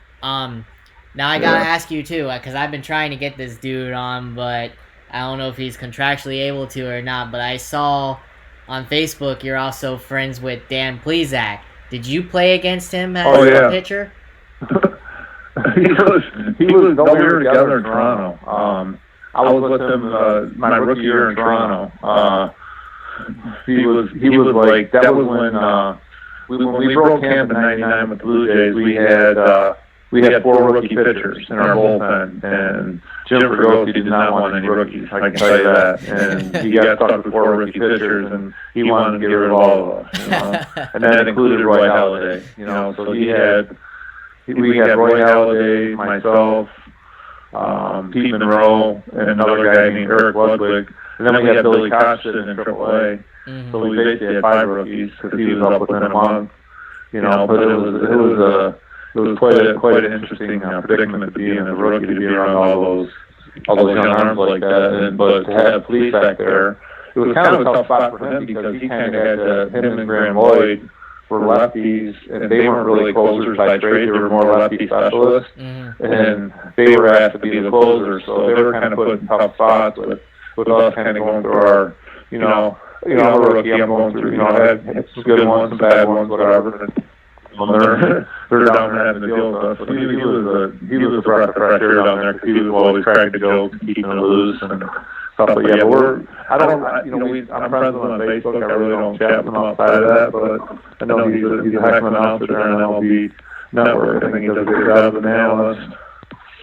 Now I gotta ask you too, because I've been trying to get this dude on, but I don't know if he's contractually able to or not, but I saw on Facebook you're also friends with Dan Plesac. Did you play against him as a pitcher? he was no, we were together in Toronto. I was with him my rookie year in Toronto. He was like, that was when we broke camp in '99 with the Blue Jays. We had 4 rookie pitchers in our bullpen, and Jim Fregosi did not want any rookies, I can tell you that. And he got stuck with 4 rookie pitchers, and he wanted to get rid of all of us, you know. And that included Roy Halladay, you know. So we had Roy Halladay, myself, Pete Monroe, and another guy named Eric Ludwig. And then we had Billy Koch sitting in AAA. Mm-hmm. So we basically had 5 rookies because he was up within a month, you know. But it was quite an interesting predicament to be in as a rookie, to be around all those young arms like that. But to have Fleece back there, it was kind of a tough spot for him because he kind of had him and Graham Lloyd were lefties, and they weren't really closers by trade. They were more lefty specialists, and they were asked to be the closers. So they were kind of put in tough spots with us kind of going through our, I'm a rookie. I'm going through, had some good ones, some bad ones, whatever. They're down there having to deal with us. So he was a breath of fresh air down there because he was always cracking jokes and keeping it loose and stuff. But yeah, I'm friends with him on Facebook. I really don't chat with him outside of that, but I know he's a heck of an announcer there on MLB Network. I think he does a good job as an analyst.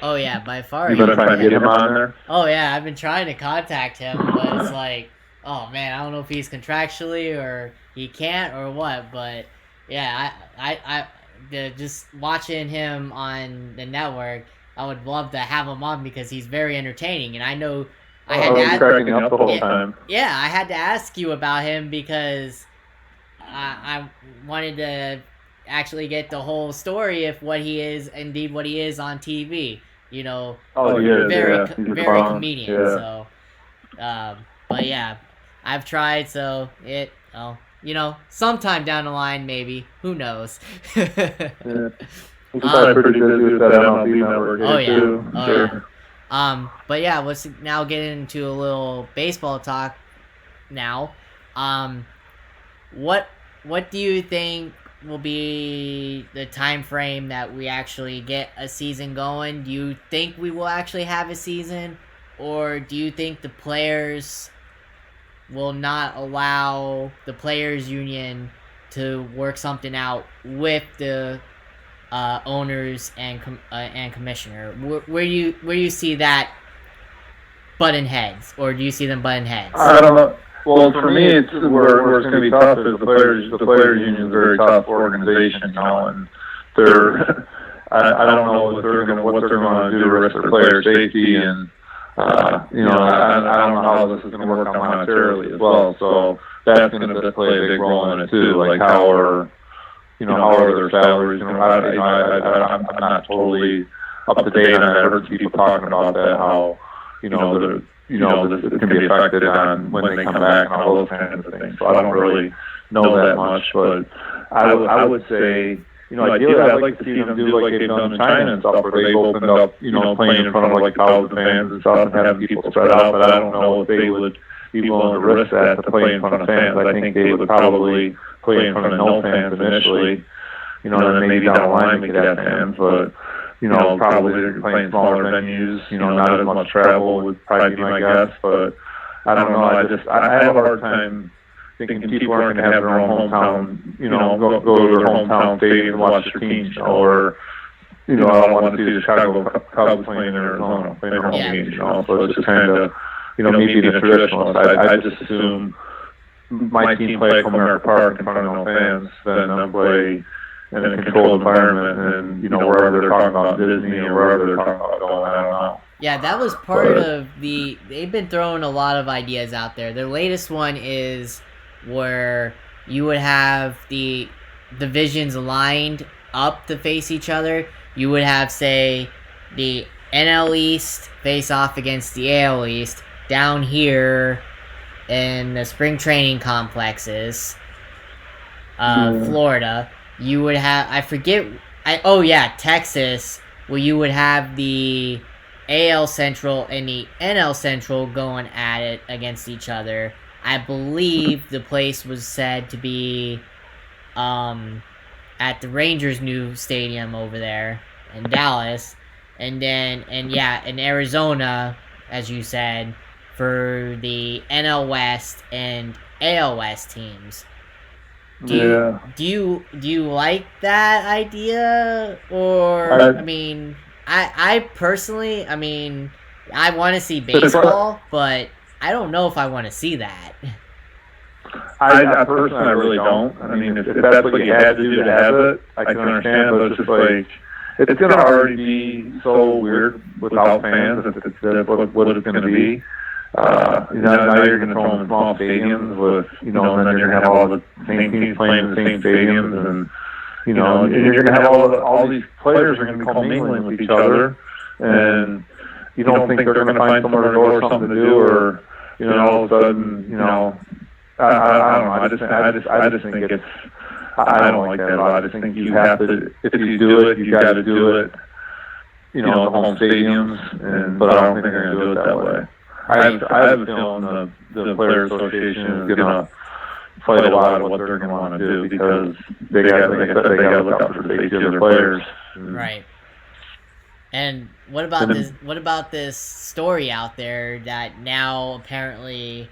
Oh yeah, by far. You've been trying to get him on there? Oh yeah, I've been trying to contact him, but it's like, oh man, I don't know if he's contractually or he can't or what, but yeah, I just watching him on the network, I would love to have him on because he's very entertaining, and I know I had to ask, cracking up the whole time. Yeah, I had to ask you about him because I wanted to actually get the whole story of what he is, indeed what he is on TV. Very comedian. Yeah. So, but yeah, I've tried. So sometime down the line, maybe. Who knows? He's probably pretty busy with that MLB Network. Oh yeah. Too, sure. Yeah. But yeah, let's now get into a little baseball talk. Now, what do you think will be the time frame that we actually get a season going? Do you think we will actually have a season, or do you think the players will not allow the players union to work something out with the owners and commissioner? Where do you see that butting heads, or do you see them butting heads? I don't know. Well, for me, it's where it's going to be tough is the players union is a very tough organization, and they're I don't know what they're going to do to risk their player safety, and I don't know how this is going to work out monetarily as well. So that's going to play a big role in it too. Like how are their salaries? I'm not totally up to date on that. I heard people talking about that, how this can be affected on when they come back and all those kinds of things. So I don't really know that much, but I would say, ideally I'd like to see them do like they've done in China and stuff, where they've opened up, playing in front of like 1,000 fans and stuff and having people spread out. But I don't know if they would be willing to risk that to play in front of fans. I think they would probably play in front of no fans initially, and then maybe down the line they could have fans, but probably they're playing smaller venues, not as much travel would probably be my guess, but I don't know. I have a hard time thinking people aren't going to have their own hometown, go to their hometown stadium and watch their teams, or, I don't want to see the Chicago Cubs playing in Arizona, playing their home games, so it's just kind of, me being a traditionalist, I just assume my team play at Comerica Park in front of no fans, then they'll play in a controlled environment, and wherever they're talking about Disney or wherever they're talking about going, I don't know. Yeah, that was part of they've been throwing a lot of ideas out there. The latest one is where you would have the divisions lined up to face each other. You would have, say, the NL East face off against the AL East down here in the spring training complexes, Florida. You would have, Texas, where you would have the AL Central and the NL Central going at it against each other. I believe the place was said to be at the Rangers' new stadium over there. in Dallas, and then in Arizona, as you said, for the NL West and AL West teams. Do you like that idea, or I mean, I personally, I mean, I want to see baseball, but I don't know if I want to see that. I personally, I really don't. I mean, if that's what you had to do to have it, I can understand, but it's just like, it's going to already be so weird without fans if that's what it's going to be. Now you're going to throw them in small stadiums with, and then you're going to have all the same teams playing in the same stadiums, and, and you're going to have all these players are going to be commingling with each other, and you don't think they're going to find somewhere to go or something to do, or, all of a sudden, I don't know. I just think it's. I don't like that at all. I just think you have to. If you do it, you got to do it. The home stadiums, but I don't think they're going to do it that way. I have a feeling the Players Association is going to fight a lot of what they're going to want to do because they got to look out for the safety of their players. Right. And what about this? What about this story out there that now apparently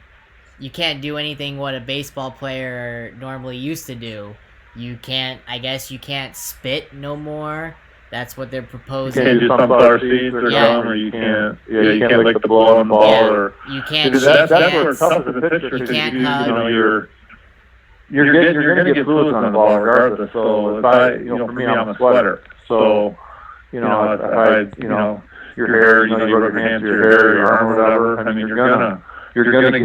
you can't do anything what a baseball player normally used to do? You can't. I guess you can't spit no more. That's what they're proposing. You can't do sunflower seeds or gum, or you can't. Yeah, you can't lick the blow on the ball, or you can't. That's where it's tough as a pitcher because you're going to get fluids on the ball regardless. So if for me, I'm a sweater. So if your hair, you rub your hands through your hair, your arm, or whatever. I mean, you're gonna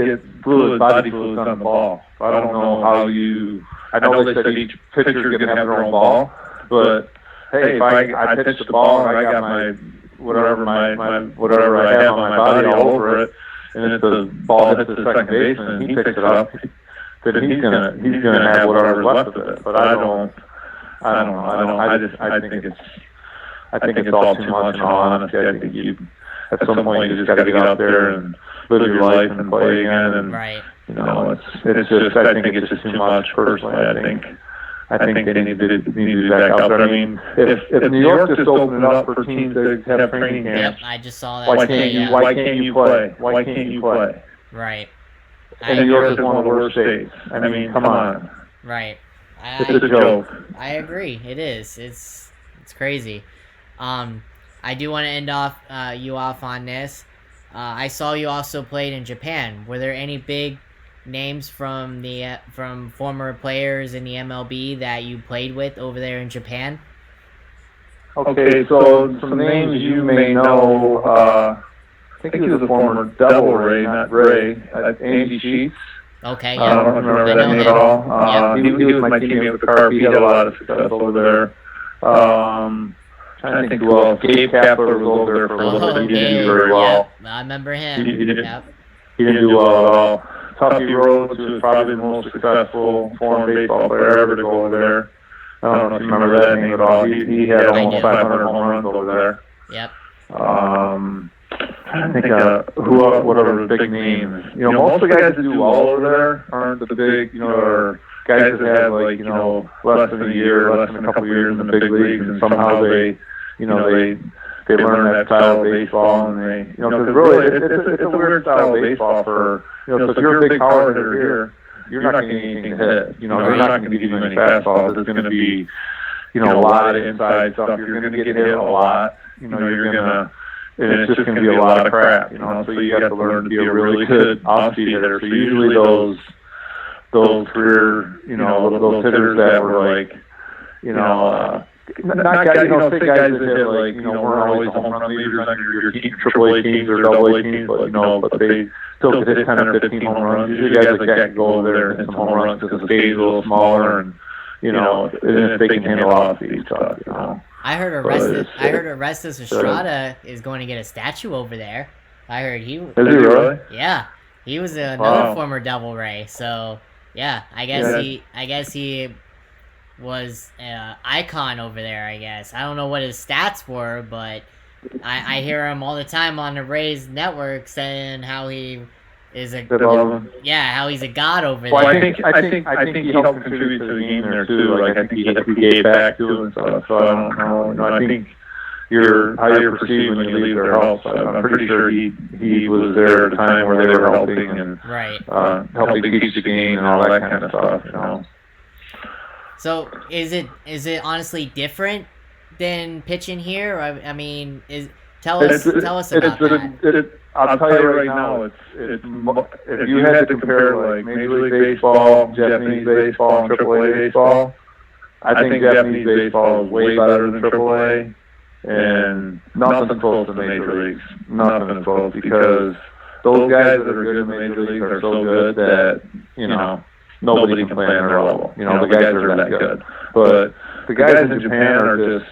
get fluids, body fluids on the ball. So I don't know how you. I know they said each pitcher is gonna have their own ball, but hey, if I pitch the ball and I got my whatever I have on my body all over it, and if the ball hits the second baseman and he picks it up, then he's gonna have whatever's left of it. But I don't know. I think it's all too much. In all honesty, I think at some point you just got to get out there and live your life and play again. And right. It's just. I think it's just too much. Personally, I think they need to be back out there. I mean, if New York just opened it up for teams to have training camps, I just saw that. Why can't you play? Why can't you play? Right. And New York is one of the worst states. I mean, come on. Right. It's a joke. I agree. It is. It's crazy. I do want to end you off on this. I saw you also played in Japan. Were there any big names from former players in the MLB that you played with over there in Japan? Okay, so some names you may know. I think he was a former Devil Ray, not Ray. Andy Sheets. Okay, yeah. I don't remember that name at all. He was my teammate with the Carp. He had a lot of success over there. Trying to think who else. Gabe Kapler was over there for a little bit. He didn't do very well. Yep, I remember him. He didn't do well at all. Tuffy Rhodes, who was probably the most successful foreign baseball player ever to go over there. I don't know if you remember that name at all. He had almost 500 home runs over there. Yep. I think what are the big names? Most of the guys that do well over there aren't the big, or guys that have less than a year, less than a couple of years in the big leagues, and somehow they learn that style of baseball, and because really it's a weird style of baseball for so if you're a big power hitter here, you're not getting anything to hit. They're not going to give you many fastballs. It's going to be a lot of inside stuff. You're going to get hit a lot. You're gonna. And it's just going to be a lot of crap, So you have to learn to be a really good off-speed hitter. So usually those career, those hitters that were like, not guys, say guys that hit weren't always home run leaders on your team, AAA teams or AA teams, but they still could hit 10 or 15 home runs. Usually guys like that can go over there and hit some home runs because the stage is a little smaller, and and if they can handle off-speed stuff, I heard Orestes Estrada is going to get a statue over there. I heard he. Is he really? Yeah, he was another former Devil Ray. So yeah, I guess he was an icon over there. I guess I don't know what his stats were, but I hear him all the time on the Rays network saying how he is a They love him. yeah, how he's a god over Well, there. I think he helped contribute to the game there too. Like I think he gave back too and stuff. So I don't know. You know, I think how you're perceived when you leave their help. I'm pretty sure he was there at a time where they were helping and Right. Helping teach the game and all that kind of stuff. You know. So is it honestly different than pitching here? I mean, tell us about that. I'll tell you right now, it's if you had to compare like Major League Baseball, Japanese baseball, and AAA baseball, I think Japanese baseball is way better than AAA, and nothing close to Major Leagues. Nothing close because those guys that are good in the Major Leagues are so good that nobody can play on their level. The guys are that good, but the guys in Japan are just.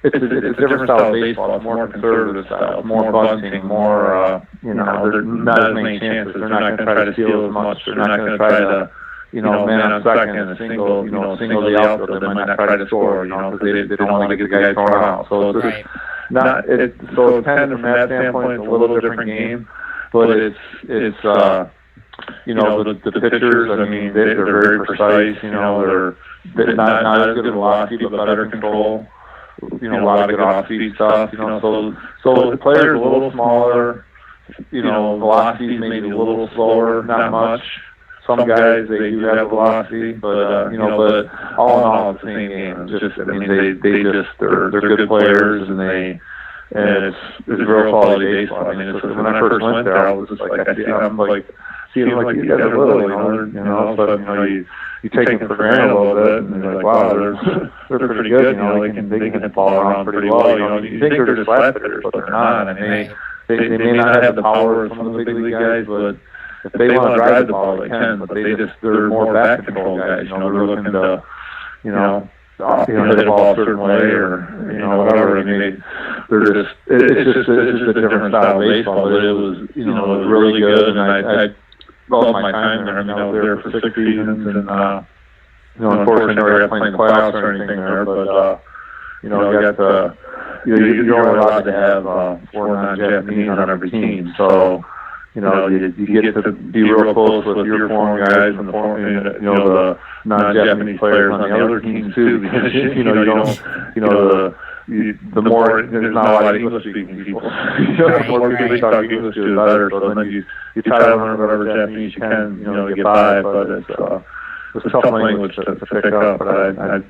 It's a different style of baseball. It's more conservative style, more bunting, more, there's not as many chances. They're not going to try to steal as much. They're not going to try to, man on second, a single the outfield. They might not try to score, because they don't want to get the guy thrown out. So it's not, so it's kind of from that standpoint, it's a little different game, but it's the pitchers, I mean, they're very precise, they're not as good at velocity, but better control. A lot of good off-speed stuff, so the player's a little smaller, velocity's maybe a little slower, not much. Some guys, they do have velocity, but, but all in all, it's the same game. They're good players, and it's real quality baseball. I mean, when I first went there, I was just like, I'm like, seeing like these guys are little, you take them for granted a little bit, and you're like, wow, they're pretty good. They can hit the ball around pretty well. You think they're just flat hitters, but they're not. I mean, they may not have the power of some of the big league guys, but if they want to drive the ball, they can. But they're more back control guys. They're looking to, hit the ball a certain way or whatever. I mean, it's just a different style of baseball. But it was really good, and I loved my time there. I mean, I was there for 6 seasons, and unfortunately, never got to play in the playoffs or anything there. But you got to, you're only allowed to have 4 non-Japanese on every team. So you get to be real close with your foreign guys and the non-Japanese players on the other teams too, because you don't. The more there's not a lot of English-speaking people. The more people they talk English to, the better. So then you try to learn whatever Japanese you can, to get by. But it's tough language to pick up. But I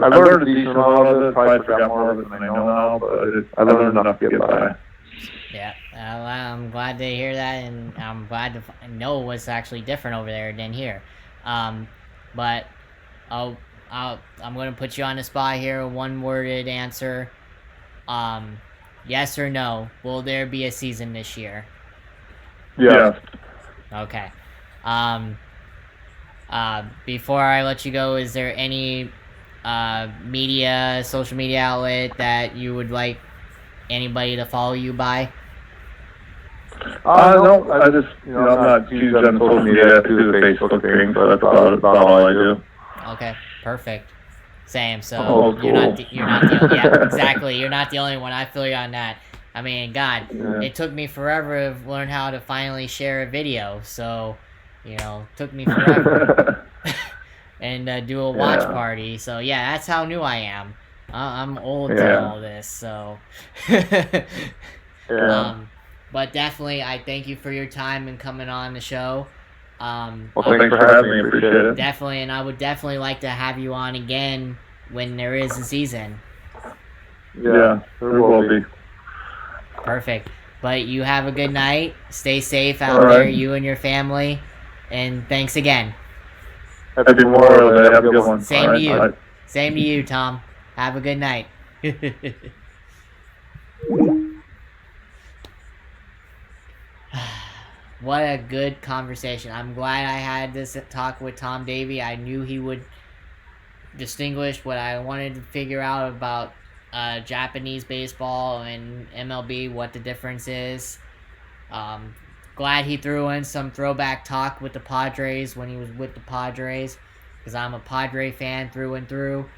learned a decent amount of it. Probably forgot more of it than I know now, but I learned enough to get by. Yeah, I'm glad to hear that, and I'm glad to know what's actually different over there than here. But I'm going to put you on the spot here, a one-worded answer. Yes or no, will there be a season this year? Yeah. Okay. Before I let you go, is there any social media outlet that you would like anybody to follow you by? No, I just, I'm not huge on social media. I do the Facebook thing, so that's about all I do. Okay, perfect. Same. So you're not the yeah, exactly. You're not the only one. I feel you on that. I mean, God, it took me forever to learn how to finally share a video. So, took me forever. And do a watch party. So yeah, that's how new I am. I'm old to all this. So. But definitely, I thank you for your time and coming on the show. Well, thanks for having me. Appreciate it. Definitely, and I would definitely like to have you on again when there is a season. Yeah, there will be. Perfect. But you have a good night. Stay safe out there, you and your family. And thanks again. Happy Memorial Day. Have a good one. Same to you. Same to you, Tom. Have a good night. What a good conversation. I'm glad I had this talk with Tom Davey. I knew he would distinguish what I wanted to figure out about Japanese baseball and MLB, what the difference is. Glad he threw in some throwback talk with the Padres when he was with the Padres, because I'm a Padre fan through and through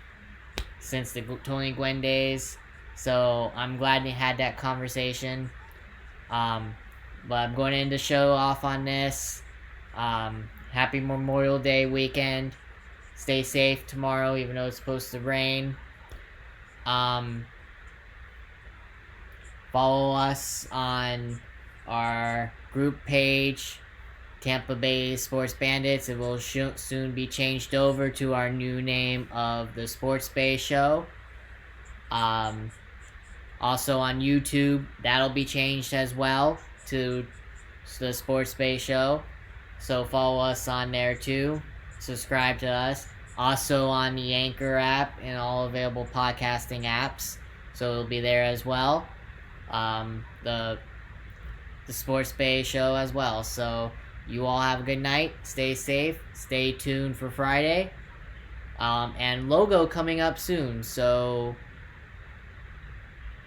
since the Tony Gwynn days. So I'm glad he had that conversation. But I'm going to end the show off on this. Happy Memorial Day weekend. Stay safe tomorrow, even though it's supposed to rain. Follow us on our group page, Tampa Bay Sports Bandits. It will soon be changed over to our new name of the Sports Bay Show. Also on YouTube, that'll be changed as well to the Sports Bay Show. So follow us on there too. Subscribe to us. Also on the Anchor app and all available podcasting apps. So it'll be there as well. The Sports Bay Show as well. So you all have a good night. Stay safe. Stay tuned for Friday. And logo coming up soon. So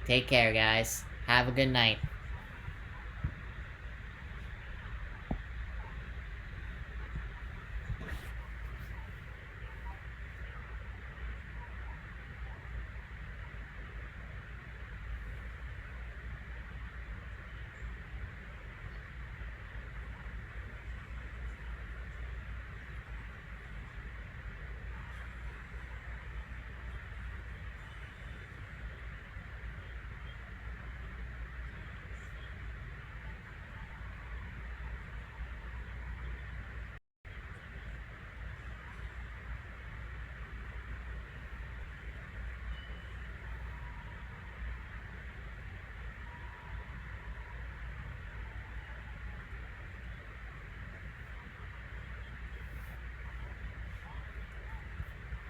take care, guys. Have a good night.